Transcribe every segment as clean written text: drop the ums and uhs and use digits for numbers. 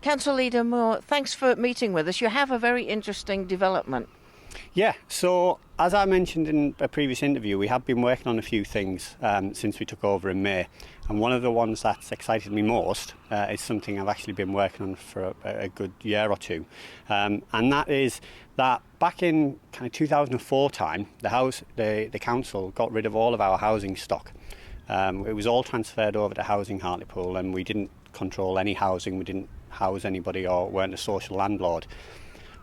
Council Leader Moore, thanks for meeting with us. You have a very interesting development. Yeah, so as I mentioned in a previous interview, we have been working on a few things since we took over in May. And one of the ones that's excited me most is something I've actually been working on for a good year or two. And that is that back in kind of 2004 time, the council got rid of all of our housing stock. It was all transferred over to Housing Hartlepool, and we didn't control any housing, we didn't house anybody or weren't a social landlord.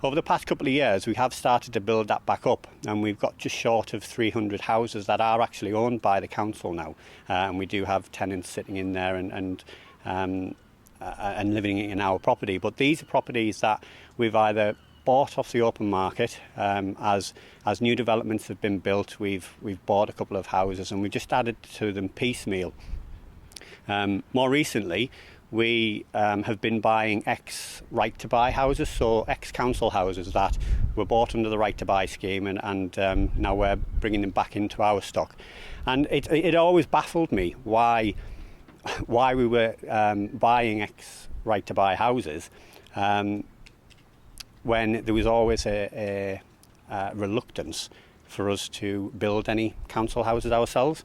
Over the past couple of years, we have started to build that back up, and we've got just short of 300 houses that are actually owned by the council now, and we do have tenants sitting in there and living in our property. But these are properties that we've either bought off the open market as new developments have been built. We've bought a couple of houses and we've just added to them piecemeal. More recently, we have been buying ex-right-to-buy houses, so ex-council houses that were bought under the right-to-buy scheme, and now we're bringing them back into our stock. And it always baffled me why we were buying ex-right-to-buy houses when there was always a reluctance for us to build any council houses ourselves.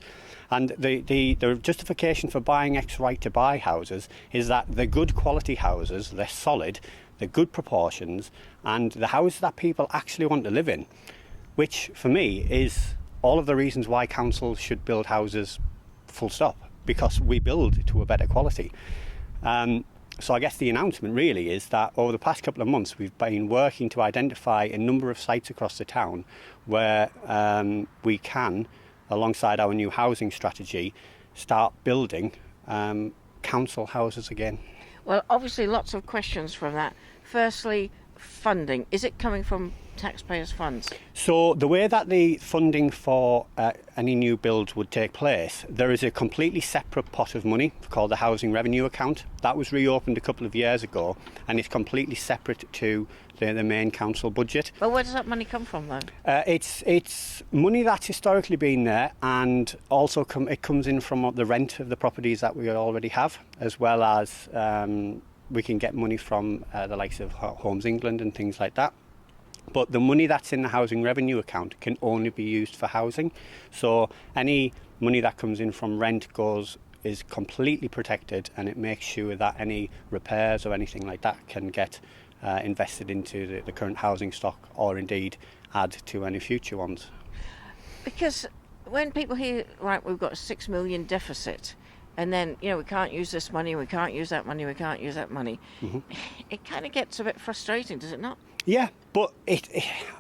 And the justification for buying ex-right-to-buy houses is that they're good quality houses, they're solid, they're good proportions, and the houses that people actually want to live in, which for me is all of the reasons why councils should build houses full stop, because we build to a better quality. So I guess the announcement really is that over the past couple of months we've been working to identify a number of sites across the town where we can, alongside our new housing strategy, start building council houses again. Well, obviously lots of questions from that. Firstly, funding. Is it coming from taxpayers' funds? So the way that the funding for any new builds would take place, there is a completely separate pot of money called the Housing Revenue Account. That was reopened a couple of years ago, and it's completely separate to the main council budget. Well, where does that money come from, though? It's money that's historically been there, and also it comes in from the rent of the properties that we already have, as well as we can get money from the likes of Homes England and things like that. But the money that's in the Housing Revenue Account can only be used for housing. So any money that comes in from rent is completely protected, and it makes sure that any repairs or anything like that can get invested into the current housing stock, or indeed add to any future ones. Because when people hear, right, we've got a 6 million deficit, and then, we can't use this money, we can't use that money, we can't use that money, it kind of gets a bit frustrating, does it not? Yeah, but it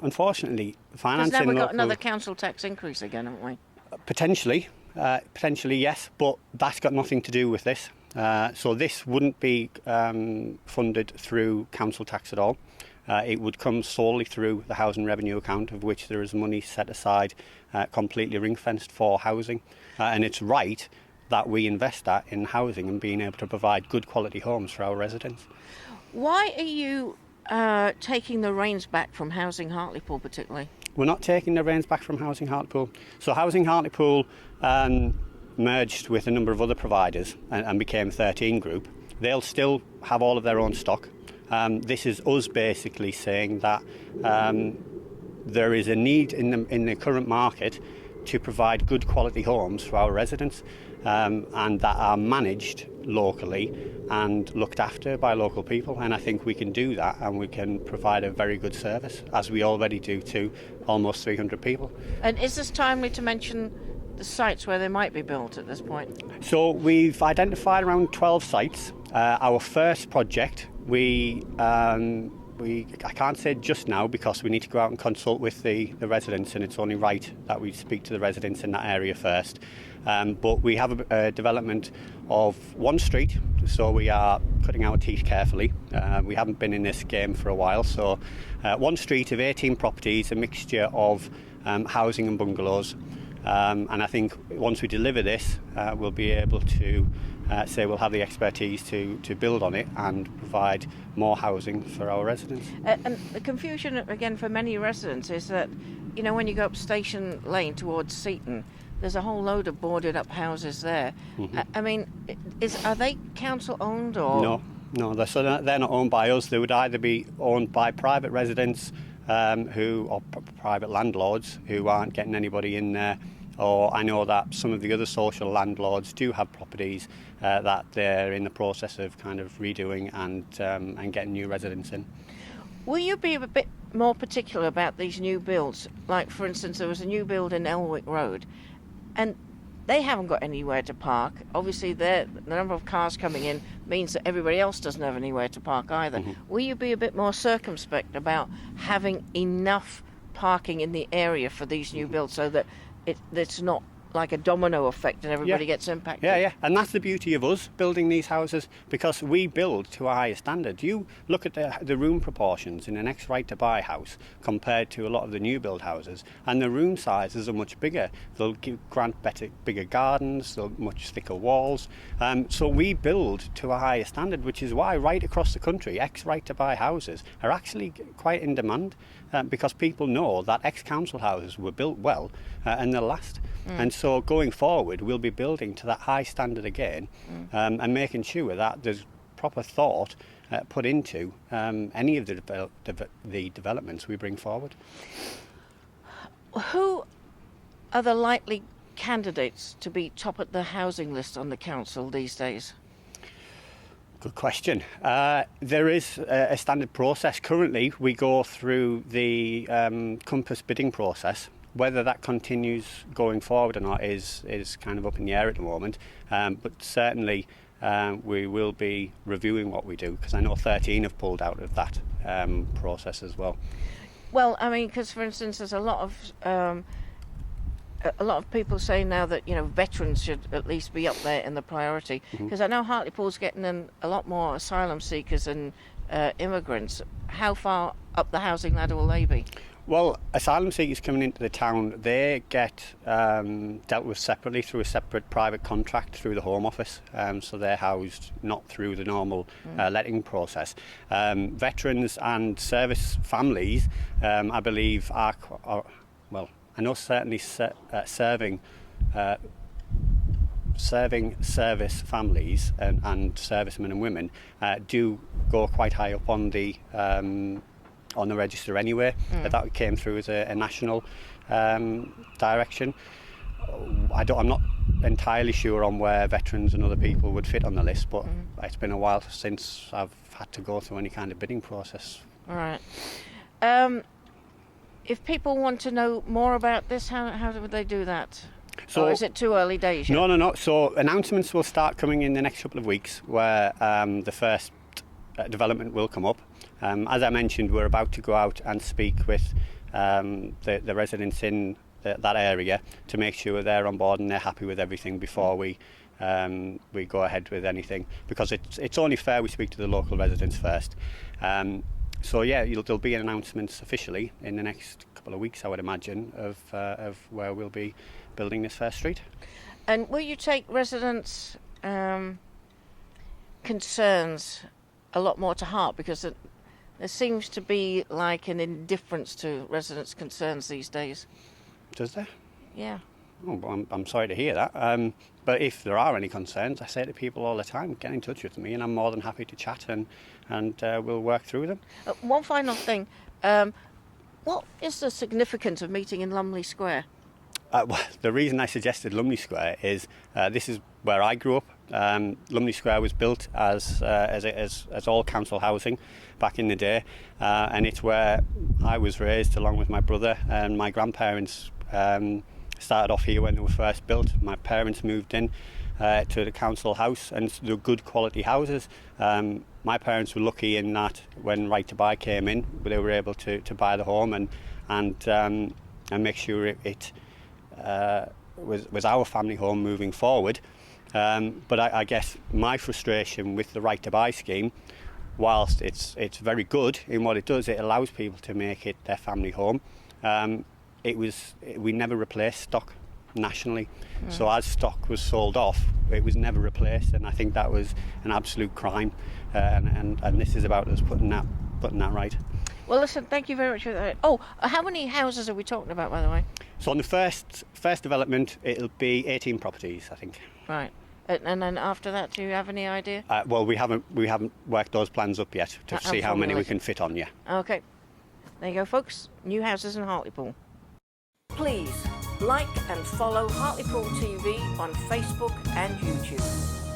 unfortunately, financing... Because now we've got another council tax increase again, haven't we? Potentially, yes, but that's got nothing to do with this. So this wouldn't be funded through council tax at all. It would come solely through the Housing Revenue Account, of which there is money set aside completely ring-fenced for housing. And it's right that we invest that in housing and being able to provide good quality homes for our residents. Why are you taking the reins back from Housing Hartlepool particularly? We're not taking the reins back from Housing Hartlepool. So Housing Hartlepool merged with a number of other providers and became 13 Group. They'll still have all of their own stock. This is us basically saying that there is a need in the current market to provide good quality homes for our residents, and that are managed locally and looked after by local people. And I think we can do that, and we can provide a very good service, as we already do to almost 300 people. And is this timely to mention the sites where they might be built at this point? So we've identified around 12 sites. Our first project, I can't say just now because we need to go out and consult with the residents, and it's only right that we speak to the residents in that area first. But we have a development of one street, so we are cutting our teeth carefully. We haven't been in this game for a while, so one street of 18 properties, a mixture of housing and bungalows. And I think once we deliver this, we'll be able to say we'll have the expertise to build on it and provide more housing for our residents. And the confusion, again, for many residents is that, when you go up Station Lane towards Seaton, there's a whole load of boarded up houses there. I mean, are they council owned or? No, they're not owned by us. They would either be owned by private residents or private landlords who aren't getting anybody in there. Or I know that some of the other social landlords do have properties that they're in the process of kind of redoing and getting new residents in. Will you be a bit more particular about these new builds? Like, for instance, there was a new build in Elwick Road, and they haven't got anywhere to park. Obviously, the number of cars coming in means that everybody else doesn't have anywhere to park either. Mm-hmm. Will you be a bit more circumspect about having enough parking in the area for these new builds so that it's not like a domino effect and everybody gets impacted? Yeah. And that's the beauty of us building these houses, because we build to a higher standard. You look at the room proportions in an ex-right to buy house compared to a lot of the new build houses, and the room sizes are much bigger. They'll grant bigger gardens, they'll much thicker walls. So we build to a higher standard, which is why right across the country ex-right to buy houses are actually quite in demand, because people know that ex-council houses were built well and they'll last. And so going forward, we'll be building to that high standard again, and making sure that there's proper thought put into any of the developments we bring forward. Who are the likely candidates to be top at the housing list on the council these days? Good question. There is a standard process. Currently, we go through the Compass bidding process. Whether that continues going forward or not is kind of up in the air at the moment. But certainly we will be reviewing what we do, because I know 13 have pulled out of that process as well. Well, I mean, because for instance, there's a lot of people saying now that veterans should at least be up there in the priority, because I know Hartlepool's getting in a lot more asylum seekers and immigrants. How far up the housing ladder will they be? Well, asylum seekers coming into the town, they get dealt with separately through a separate private contract through the Home Office, so they're housed not through the normal letting process. Veterans and service families, I believe, are I know certainly serving service families and servicemen and women do go quite high up on the register anyway. That came through as a national direction. I'm not entirely sure on where veterans and other people would fit on the list, but it's been a while since I've had to go through any kind of bidding process. All right. If people want to know more about this, how would they do that? So, or is it too early days yet? No. So announcements will start coming in the next couple of weeks, where the first development will come up. As I mentioned, we're about to go out and speak with the residents in that area to make sure they're on board and they're happy with everything before we go ahead with anything, because it's only fair we speak to the local residents first. So yeah, there'll be announcements officially in the next couple of weeks, I would imagine, of where we'll be building this first street. And will you take residents' concerns a lot more to heart, because there seems to be like an indifference to residents' concerns these days? Does there? Yeah. Oh, well, I'm sorry to hear that. But if there are any concerns, I say to people all the time, get in touch with me, and I'm more than happy to chat and we'll work through them. One final thing. What is the significance of meeting in Lumley Square? Well, the reason I suggested Lumley Square is this is where I grew up. Lumley Square was built as all council housing back in the day, and it's where I was raised along with my brother, and my grandparents started off here when they were first built. My parents moved in to the council house, and they're good quality houses. My parents were lucky in that when Right to Buy came in, they were able to buy the home and make sure it was our family home moving forward. But I guess my frustration with the Right to Buy scheme, whilst it's very good in what it does, it allows people to make it their family home. We never replaced stock nationally. So as stock was sold off, it was never replaced, and I think that was an absolute crime. And this is about us putting that right. Well, listen, thank you very much for that. Oh, how many houses are we talking about, by the way? So on the first development, it'll be 18 properties, I think. Right. And then after that, do you have any idea? Well, we haven't worked those plans up yet to see how many we can fit on. Yeah. Okay. There you go, folks. New houses in Hartlepool. Please like and follow Hartlepool TV on Facebook and YouTube.